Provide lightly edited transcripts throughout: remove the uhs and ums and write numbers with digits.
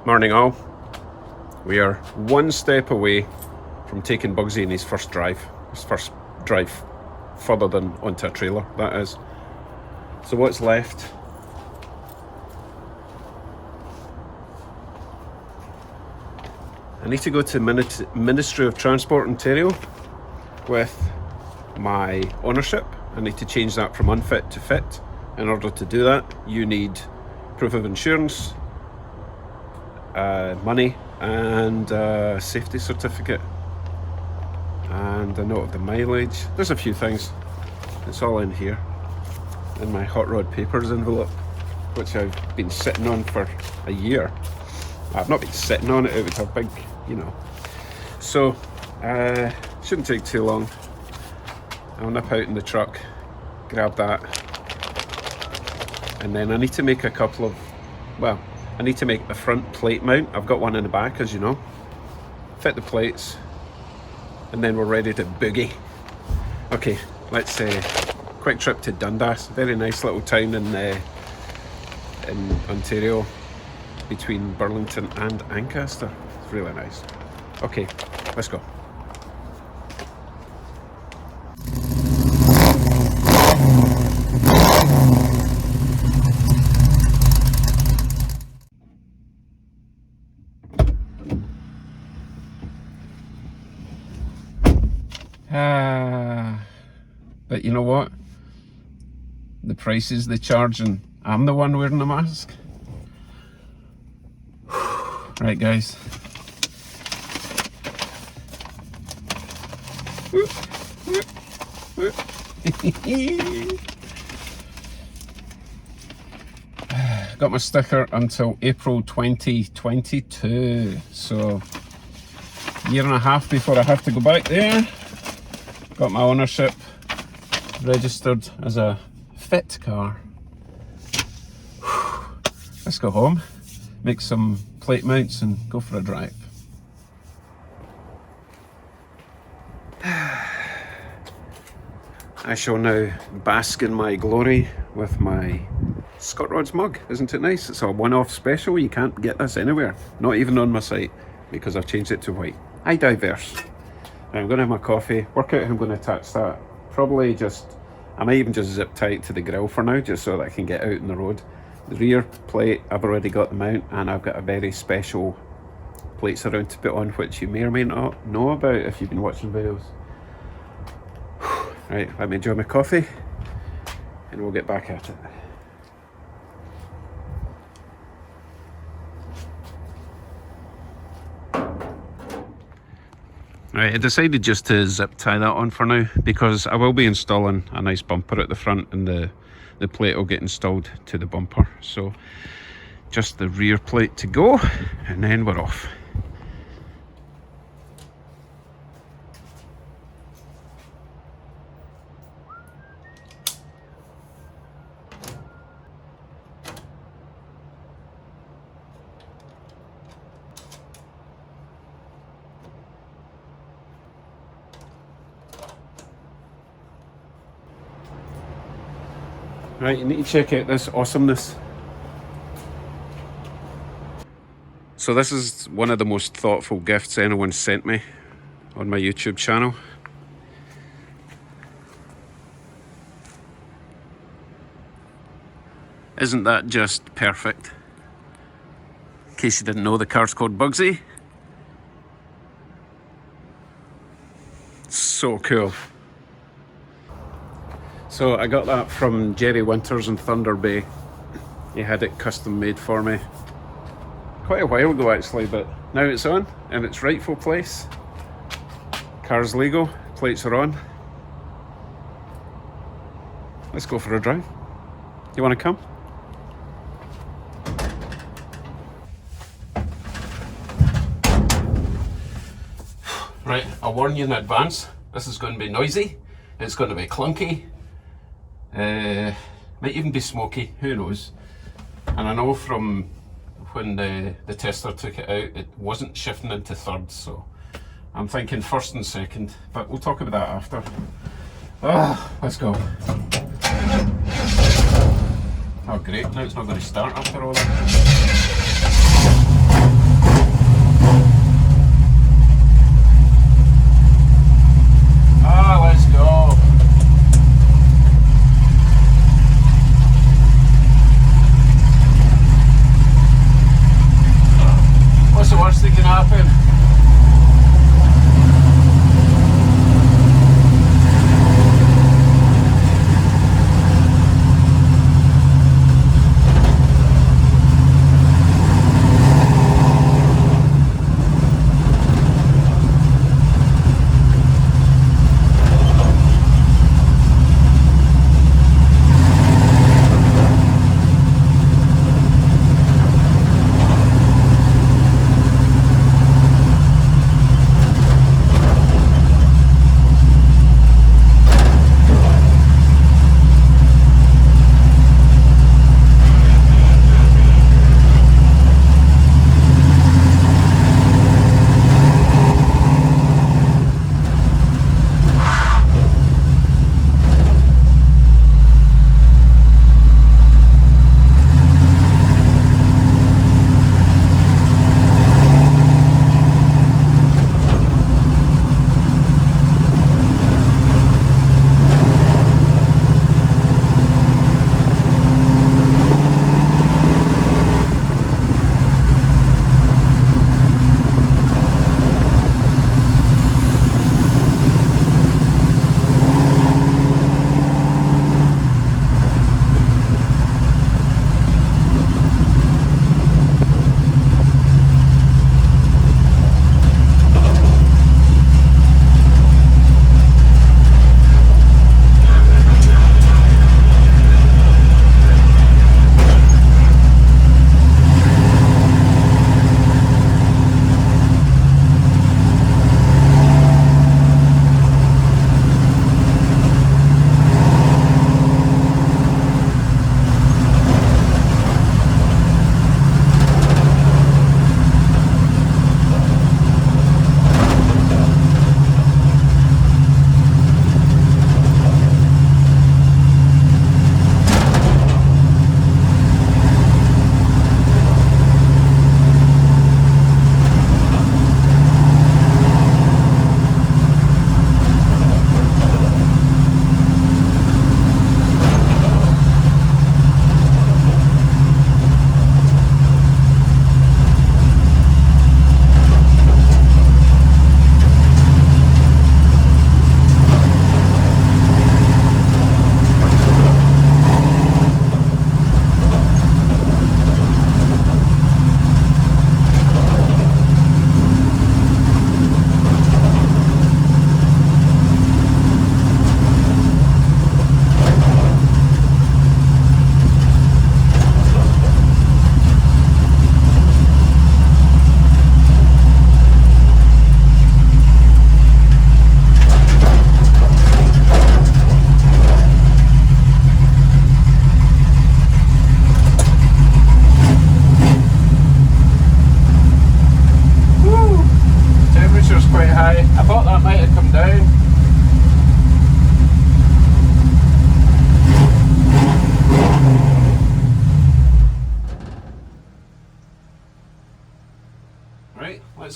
Morning all. We are one step away from taking Bugsy in his first drive further than onto a trailer, that is. So what's left? I need to go to Ministry of Transport Ontario with my ownership. I need to change that from unfit to fit. In order to do that, you need proof of insurance, money, and a safety certificate, and a note of the mileage. There's a few things. It's all in here in my hot rod papers envelope, which I've been sitting on for a year. I've not been sitting on it, it was a big, So, shouldn't take too long. I'll nip out in the truck, grab that, and then I need to make a couple of, I need to make the front plate mount. I've got one in the back, as you know. Fit the plates, and then we're ready to boogie. Okay, let's say quick trip to Dundas. Very nice little town in Ontario, between Burlington and Ancaster. It's really nice. Okay, let's go. But you know what? The prices they charge, and I'm the one wearing the mask. Right, guys. Got my sticker until April 2022, so a year and a half before I have to go back there. Got my ownership registered as a fit car. Let's go home, make some plate mounts and go for a drive. I shall now bask in my glory with my Scott Rods mug. Isn't it nice? It's a one-off special. You can't get this anywhere, not even on my site, because I've changed it to white. I diverse. Now I'm going to have my coffee, work out how I'm going to attach that. Probably I might even just zip tie it to the grill for now, just so that I can get out on the road. The rear plate, I've already got the mount, and I've got a very special plate surround to put on, which you may or may not know about if you've been watching videos. Right, let me enjoy my coffee, and we'll get back at it. Right, I decided just to zip tie that on for now, because I will be installing a nice bumper at the front, and the plate will get installed to the bumper. So just the rear plate to go, and then we're off. Right, you need to check out this awesomeness. So this is one of the most thoughtful gifts anyone sent me on my YouTube channel. Isn't that just perfect? In case you didn't know, the car's called Bugsy. So cool. So I got that from Jerry Winters in Thunder Bay. He had it custom made for me quite a while ago actually, but now it's on in its rightful place. Car's legal, plates are on. Let's go for a drive. You want to come? Right, I'll warn you in advance, this is going to be noisy, it's going to be clunky. Might even be smoky, who knows. And I know from when the tester took it out, it wasn't shifting into third, so I'm thinking first and second, but we'll talk about that after. Let's go. Oh great, now it's not going to start after all that.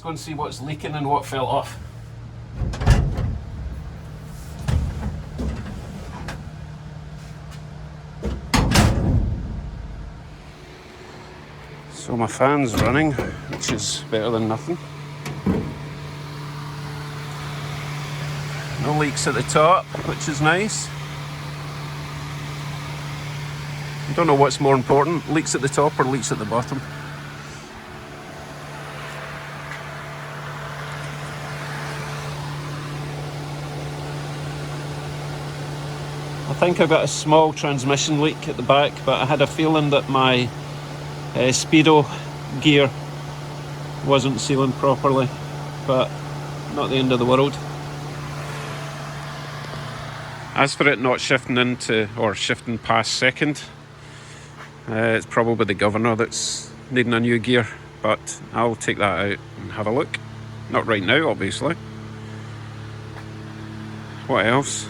go and see what's leaking and what fell off. So my fan's running, which is better than nothing. No leaks at the top, which is nice. I don't know what's more important, leaks at the top or leaks at the bottom. I think I got a small transmission leak at the back, but I had a feeling that my speedo gear wasn't sealing properly, but not the end of the world. As for it not shifting into, or shifting past second, it's probably the governor that's needing a new gear, but I'll take that out and have a look. Not right now, obviously. What else?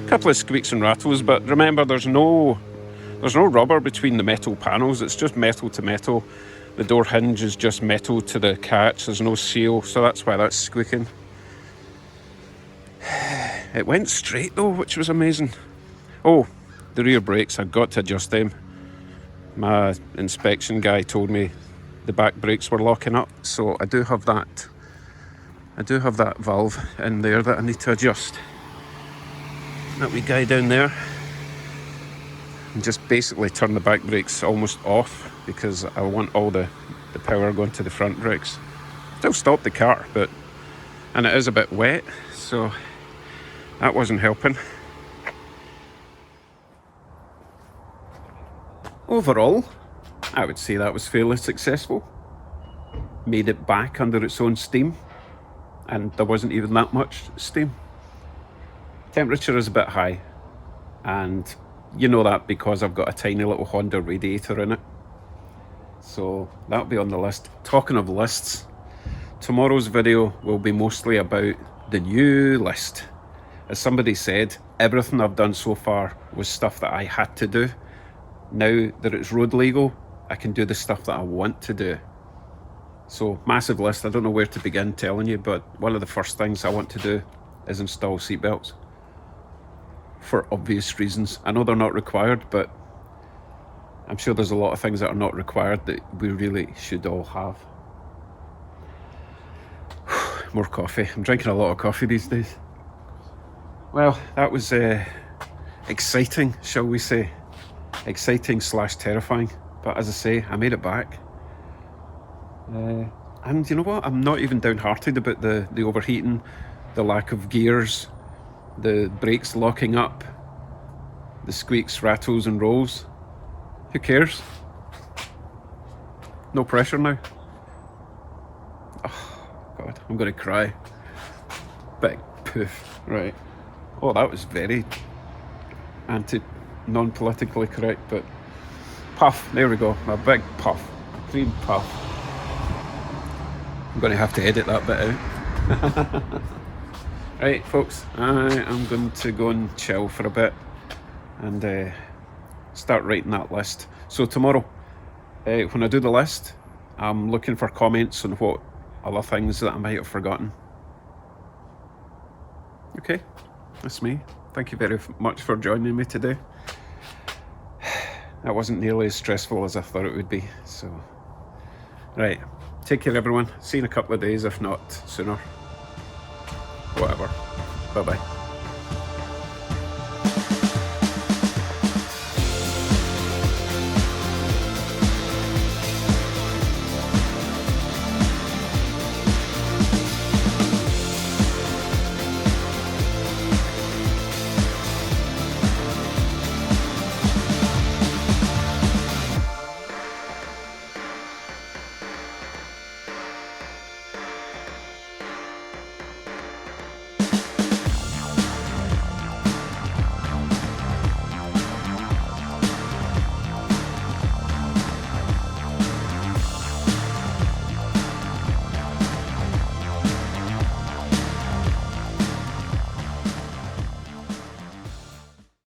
A couple of squeaks and rattles, but remember there's no rubber between the metal panels, it's just metal to metal. The door hinge is just metal to the catch, there's no seal, so that's why that's squeaking. It went straight though, which was amazing. Oh, the rear brakes, I've got to adjust them. My inspection guy told me the back brakes were locking up, so I do have that valve in there that I need to adjust. That wee guy down there. And just basically turn the back brakes almost off because I want all the power going to the front brakes. Still stop the car, and it is a bit wet, so that wasn't helping. Overall, I would say that was fairly successful. Made it back under its own steam, and there wasn't even that much steam. Temperature is a bit high, and you know that because I've got a tiny little Honda radiator in it. So that'll be on the list. Talking of lists, tomorrow's video will be mostly about the new list. As somebody said, everything I've done so far was stuff that I had to do. Now that it's road legal, I can do the stuff that I want to do. So massive list, I don't know where to begin telling you, but one of the first things I want to do is install seatbelts. For obvious reasons. I know they're not required, but I'm sure there's a lot of things that are not required that we really should all have. More coffee. I'm drinking a lot of coffee these days. Well, that was exciting, shall we say. Exciting / terrifying. But as I say, I made it back. And you know what? I'm not even downhearted about the overheating, the lack of gears, the brakes locking up, the squeaks, rattles and rolls. Who cares? No pressure now. Oh God, I'm gonna cry. Big poof. Right. Oh, that was very non-politically correct, but puff, there we go, a big puff, cream puff. I'm gonna have to edit that bit out. Right, folks, I am going to go and chill for a bit and start writing that list. So tomorrow, when I do the list, I'm looking for comments on what other things that I might have forgotten. Okay, that's me. Thank you very much for joining me today. That wasn't nearly as stressful as I thought it would be. So, right, take care everyone. See you in a couple of days, if not sooner. Whatever. Bye-bye.